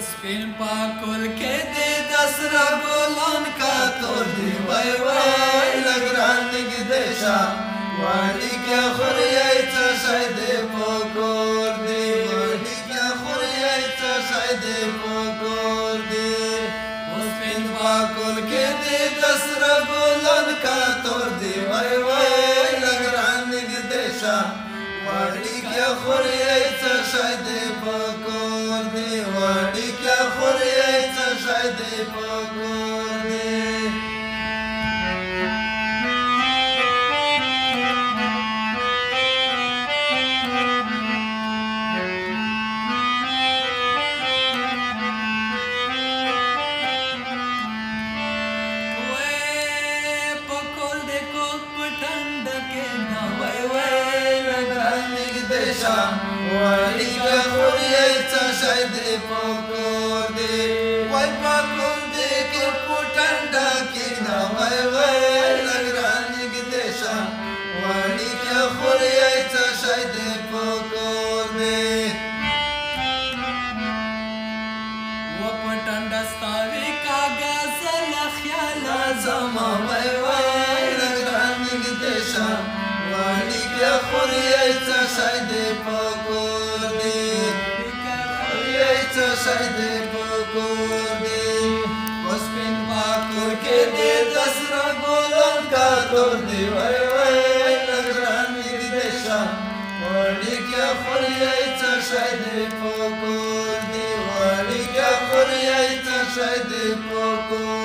سپین پاکل کې دې د سره ګلان کا تور دی وای وای لګران نږدې شه واړی کې خوريای څه شای دې پکور دی واړی کې خوريای څه شای دې پکور دی سپین پاکل کې دې د سره ګلان کا تور دی وای وای لګران نږدې شه واړی کې خوريای څه شای دې پکور دی واړی کې خوريای څه شای دې پکور دی واړی کې خوريای څه شای دې پکور دی وای پکور دې کې پټنډه کې نه وای وای لګران نږدې شه واړی کې خوريای څه شای دې پکور دی و پټنډه ستاوي کاغذ له خیال زما وای وای لګران نږدې شه واړی کې خوريای څه شای دې پکور دی خوريای څه شای دې پکور دی سپین پاکل کې دې د سره ګلان کا تور دی وای وای لګران نږدې شه واړی کې خوريای څه شای دې پکور دی واړی کې خوريای څه شای دې پکور